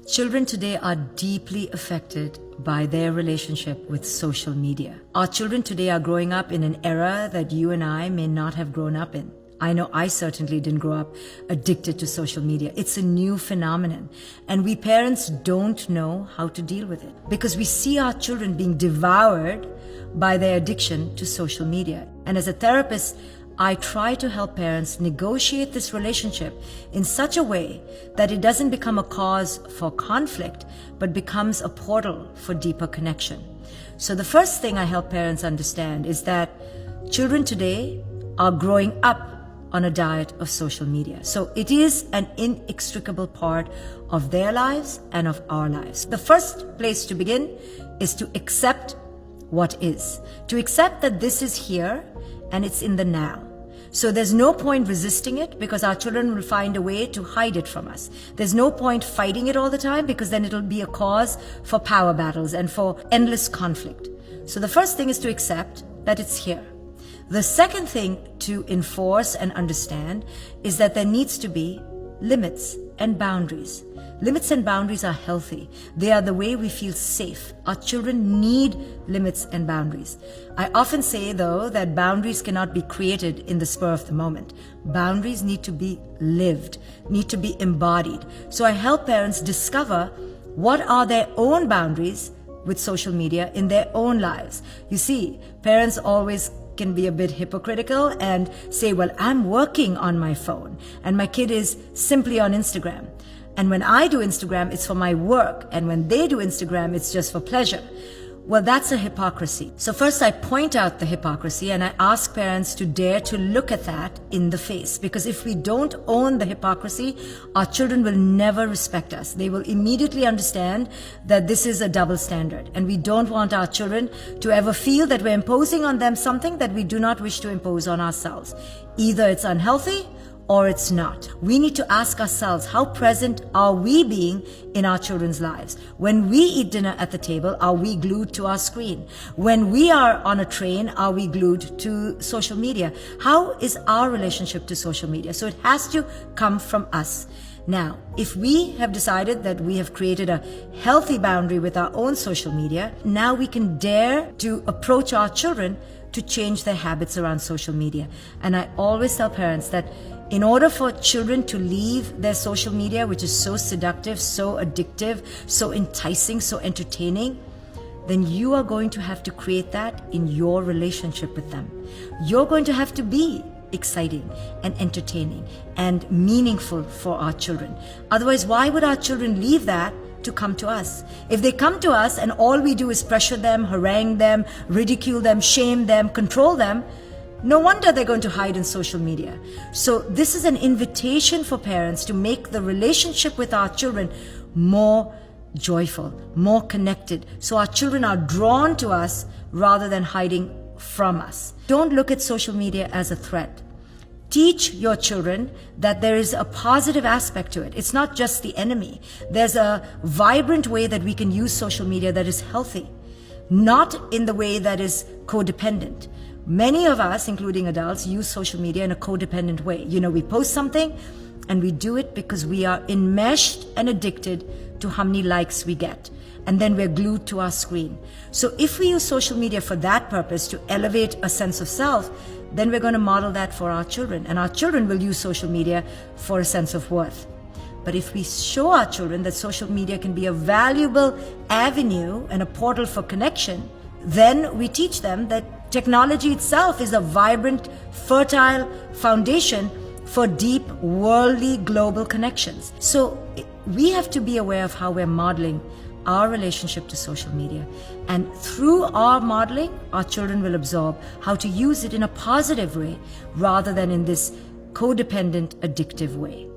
Children today are deeply affected by their relationship with social media. Our children today are growing up in an era that you and I may not have grown up in. I know I certainly didn't grow up addicted to social media. It's a new phenomenon, and we parents don't know how to deal with it because we see our children being devoured by their addiction to social media. And as a therapist, I try to help parents negotiate this relationship in such a way that it doesn't become a cause for conflict, but becomes a portal for deeper connection. So the first thing I help parents understand is that children today are growing up on a diet of social media. So it is an inextricable part of their lives and of our lives. The first place to begin is to accept what is. To accept that this is here and it's in the now. So there's no point resisting it because our children will find a way to hide it from us. There's no point fighting it all the time because then it'll be a cause for power battles and for endless conflict. So the first thing is to accept that it's here. The second thing to enforce and understand is that there needs to be limits and boundaries. Limits and boundaries are healthy. They are the way we feel safe. Our children need limits and boundaries. I often say, though, that boundaries cannot be created in the spur of the moment. Boundaries need to be lived, need to be embodied. So I help parents discover what are their own boundaries with social media in their own lives. You see, parents always can be a bit hypocritical and say, well, I'm working on my phone and my kid is simply on Instagram. And when I do Instagram, it's for my work. And when they do Instagram, it's just for pleasure. Well, that's a hypocrisy. So first I point out the hypocrisy and I ask parents to dare to look at that in the face. Because if we don't own the hypocrisy, our children will never respect us. They will immediately understand that this is a double standard. And we don't want our children to ever feel that we're imposing on them something that we do not wish to impose on ourselves. Either it's unhealthy or it's not. We need to ask ourselves, how present are we being in our children's lives? When we eat dinner at the table, are we glued to our screen? When we are on a train, are we glued to social media? How is our relationship to social media? So it has to come from us. Now, if we have decided that we have created a healthy boundary with our own social media, now we can dare to approach our children to change their habits around social media. And I always tell parents that in order for children to leave their social media, which is so seductive, so addictive, so enticing, so entertaining, then you are going to have to create that in your relationship with them. You're going to have to be exciting and entertaining and meaningful for our children. Otherwise, why would our children leave that to come to us? If they come to us and all we do is pressure them, harangue them, ridicule them, shame them, control them, no wonder they're going to hide in social media. So this is an invitation for parents to make the relationship with our children more joyful, more connected, so our children are drawn to us rather than hiding from us. Don't look at social media as a threat. Teach your children that there is a positive aspect to it. It's not just the enemy. There's a vibrant way that we can use social media that is healthy, not in the way that is codependent. Many of us, including adults, use social media in a codependent way. You know, we post something and we do it because we are enmeshed and addicted to how many likes we get. And then we're glued to our screen. So if we use social media for that purpose, to elevate a sense of self, then we're going to model that for our children. And our children will use social media for a sense of worth. But if we show our children that social media can be a valuable avenue and a portal for connection, then we teach them that technology itself is a vibrant, fertile foundation for deep, worldly, global connections. So we have to be aware of how we're modeling our relationship to social media. And through our modeling, our children will absorb how to use it in a positive way rather than in this codependent, addictive way.